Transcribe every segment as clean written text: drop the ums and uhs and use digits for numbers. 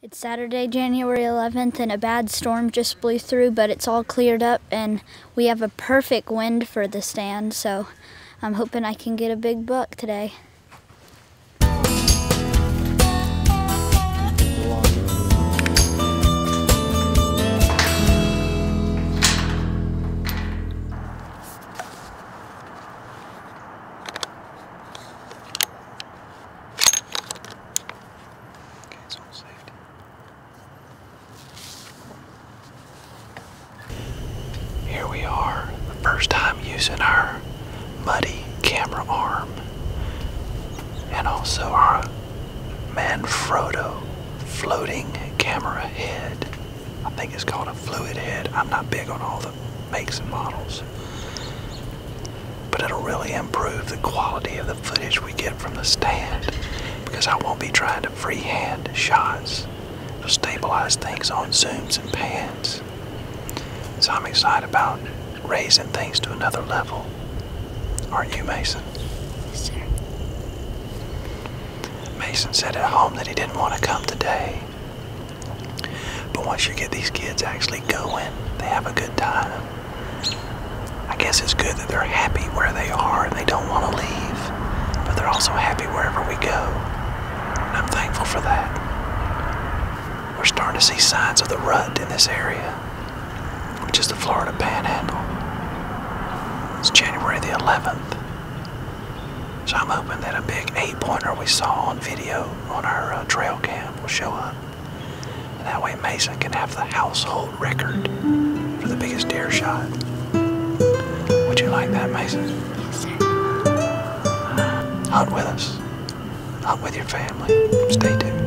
It's Saturday, January 11th, and a bad storm just blew through, but it's all cleared up, and we have a perfect wind for the stand, so I'm hoping I can get a big buck today. Here we are, the first time using our muddy camera arm and also our Manfrotto floating camera head. I think it's called a fluid head. I'm not big on all the makes and models, but it'll really improve the quality of the footage we get from the stand because I won't be trying to freehand shots. It'll stabilize things on zooms and pans. So I'm excited about raising things to another level. Aren't you, Mason? Yes, sir. Mason said at home that he didn't want to come today. But once you get these kids actually going, they have a good time. I guess it's good that they're happy where they are and they don't want to leave. But they're also happy wherever we go. And I'm thankful for that. We're starting to see signs of the rut in this area, which is the Florida Panhandle. It's January the 11th. So I'm hoping that a big 8-pointer we saw on video on our trail cam will show up. And that way Mason can have the household record for the biggest deer shot. Would you like that, Mason? Yes, sir. Hunt with us. Hunt with your family. Stay tuned.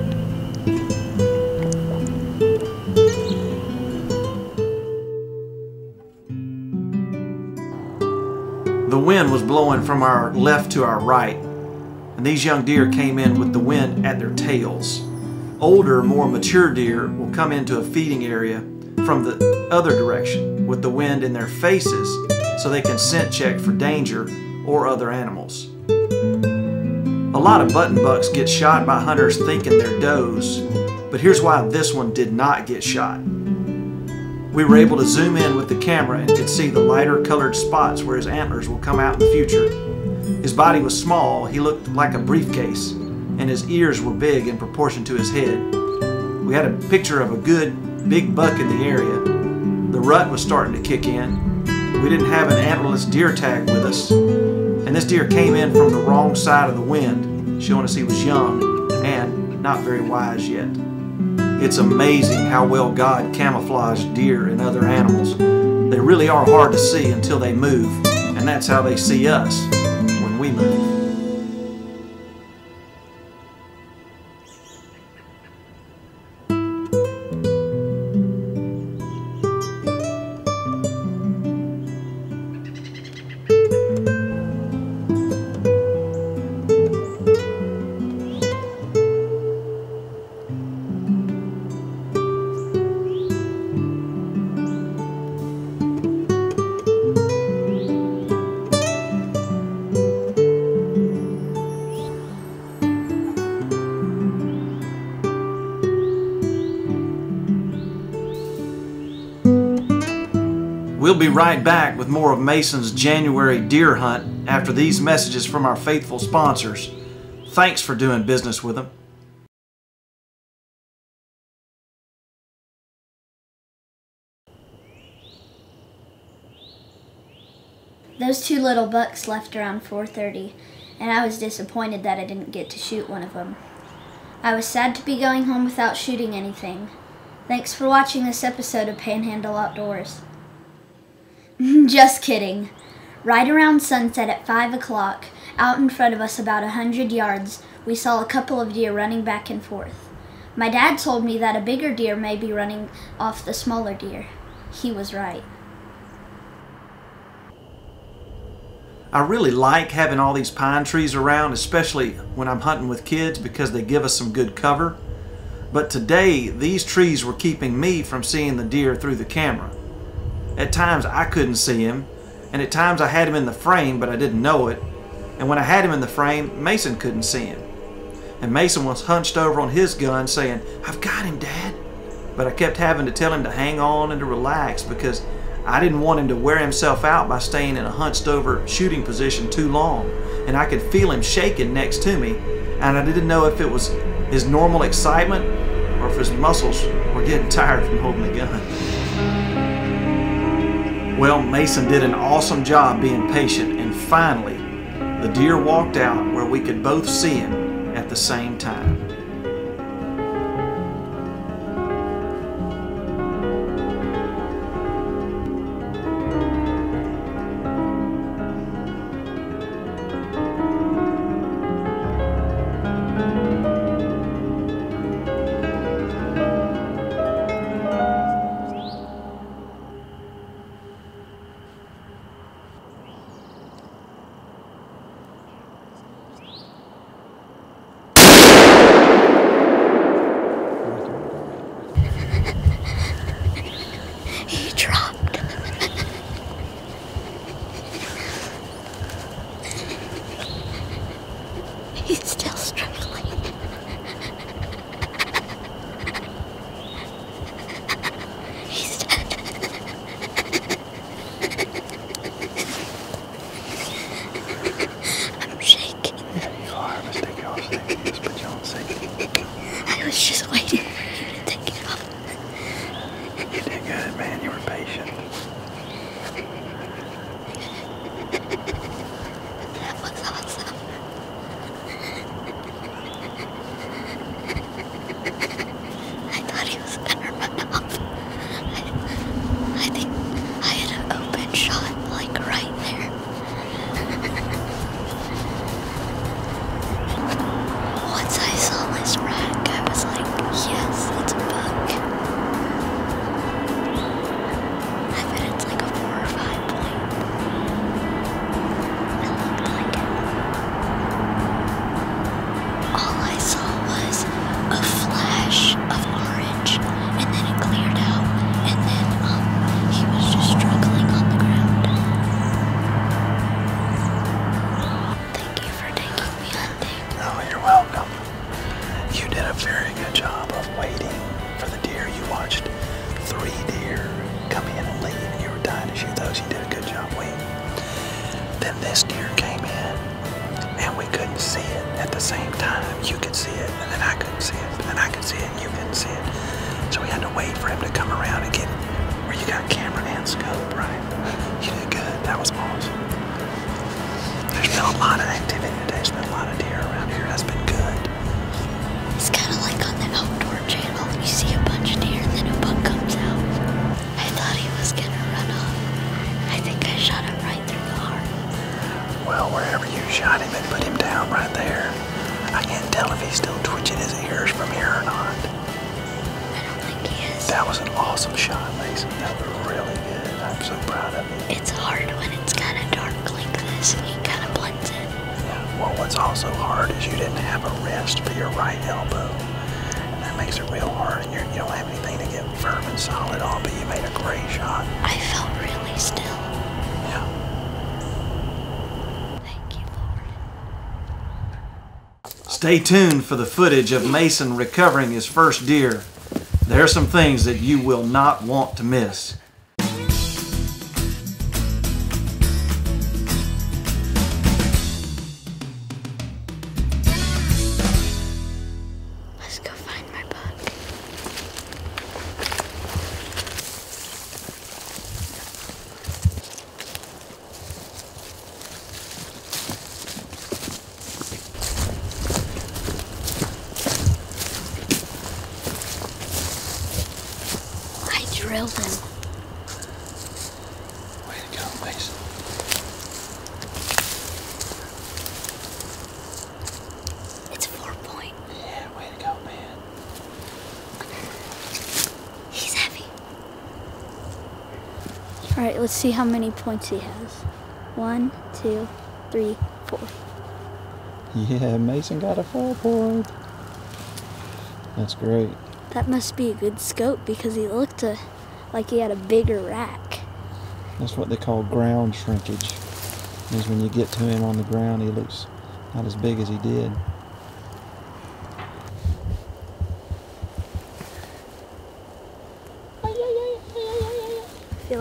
The wind was blowing from our left to our right, and these young deer came in with the wind at their tails. Older, more mature deer will come into a feeding area from the other direction with the wind in their faces so they can scent check for danger or other animals. A lot of button bucks get shot by hunters thinking they're does, but here's why this one did not get shot. We were able to zoom in with the camera and could see the lighter colored spots where his antlers will come out in the future. His body was small, he looked like a briefcase, and his ears were big in proportion to his head. We had a picture of a good big buck in the area. The rut was starting to kick in. We didn't have an antlerless deer tag with us, and this deer came in from the wrong side of the wind, showing us he was young and not very wise yet. It's amazing how well God camouflaged deer and other animals. They really are hard to see until they move, and that's how they see us when we move. We'll be right back with more of Mason's January deer hunt after these messages from our faithful sponsors. Thanks for doing business with them. Those two little bucks left around 4:30, and I was disappointed that I didn't get to shoot one of them. I was sad to be going home without shooting anything. Thanks for watching this episode of Panhandle Outdoors. Just kidding. Right around sunset at 5 o'clock, out in front of us about 100 yards, we saw a couple of deer running back and forth. My dad told me that a bigger deer may be running off the smaller deer. He was right. I really like having all these pine trees around, especially when I'm hunting with kids because they give us some good cover. But today, these trees were keeping me from seeing the deer through the camera. At times I couldn't see him, and at times I had him in the frame but I didn't know it, and when I had him in the frame, Mason couldn't see him. and Mason was hunched over on his gun saying, "I've got him, Dad." But I kept having to tell him to hang on and to relax because I didn't want him to wear himself out by staying in a hunched over shooting position too long, and I could feel him shaking next to me, and I didn't know if it was his normal excitement or if his muscles were getting tired from holding the gun. Well, Mason did an awesome job being patient, and finally, the deer walked out where we could both see him at the same time. He dropped. He's still struggling. He's dead. I'm shaking. Yeah, you are. Let's take you off safety. Let's put you on safety. I was just waiting for you to take it off. You did good, man. You were patient. That was awesome. I thought he was gonna run off. I think I had an open shot, like right there. Once I saw this rack, I was like, yes, it's a buck. I bet it's like a 4 or 5 point. It looked like it. All I saw was a flash of orange, and then it cleared out, and then he was just struggling on the ground. Thank you for taking me hunting. Oh, you're welcome. You did a very good job of waiting for the deer. You watched 3 deer come in and leave, and you were dying to shoot those. You did a good job waiting. Then this deer came in, and we couldn't see it at the same time. You could see it, and then I couldn't see it, and then I could see it, and you couldn't see it. So we had to wait for him to come around and get where you got camera and scope, right? You did good. That was awesome. There's been a lot of activity today. There's been a lot of deer around here. That's been good. It's kind of like on the Outdoor Channel. You see a bunch of deer and then a buck comes out. I thought he was gonna run off. I think I shot him right through the heart. Well, wherever you shot him, it put him down right there. I can't tell if he's still twitching his ears from here or not. I don't think he is. That was an awesome shot, Mason. That was really good. I'm so proud of you. It's hard when it's kind of dark like this. He kind of blends in. Yeah. Well, what's also hard is you didn't have a rest for your right elbow. And that makes it real hard. And you don't have anything to get firm and solid on, but you made a great shot. I felt really still. Yeah. Thank you, Lord. Stay tuned for the footage of Mason recovering his first deer. There are some things that you will not want to miss. Let's go find my buck. I drilled him. Way to go, Mason. It's 4 point. Yeah, way to go, man. He's heavy. All right, let's see how many points he has. 1, 2, 3, 4. Yeah, Mason got a 4-point. That's great. That must be a good scope because he looked like he had a bigger rack. That's what they call ground shrinkage. Is when you get to him on the ground, he looks not as big as he did.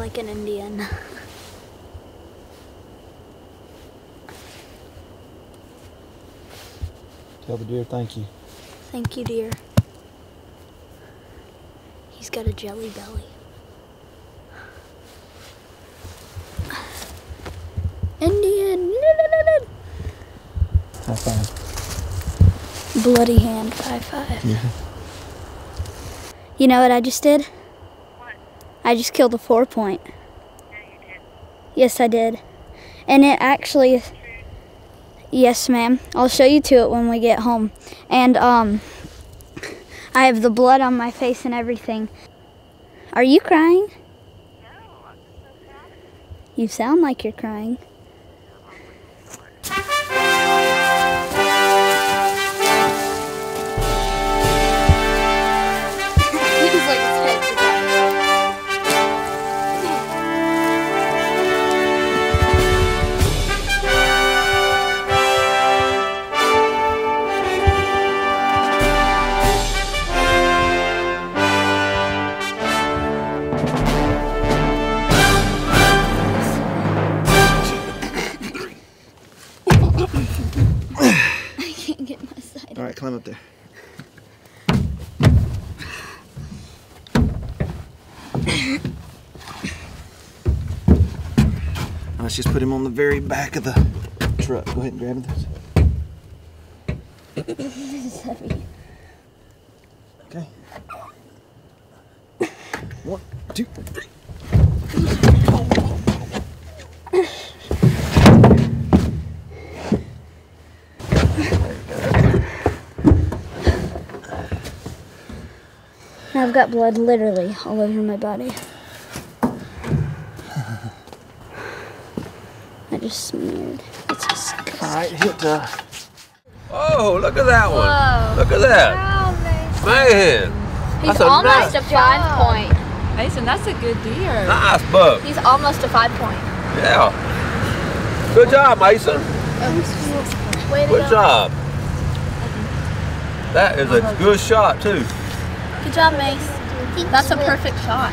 like an Indian. Tell the deer thank you. Thank you, dear. He's got a jelly belly. Indian. High five. Bloody hand high five. Yeah. You know what I just did? What? I just killed a 4-point. Yeah, you did. Yes, I did. And it actually, yes, ma'am. I'll show you to it when we get home. And I have the blood on my face and everything. Are you crying? No, I'm just so proud of you. You sound like you're crying. All right, climb up there. Let's just put him on the very back of the truck. Go ahead and grab this. This is heavy. Okay. 1, 2, 3. I've got blood literally all over my body. I just smeared. It's disgusting. All right, hit Oh, look at that one. Whoa. Look at that. Man. He's That's a almost nice, a 5-point. Mason, that's a good deer. nice buck. He's almost a 5-point. Yeah. Good job, Mason. Way to Good go. job. That is a good shot, too. Good job, Mace. That's a perfect shot.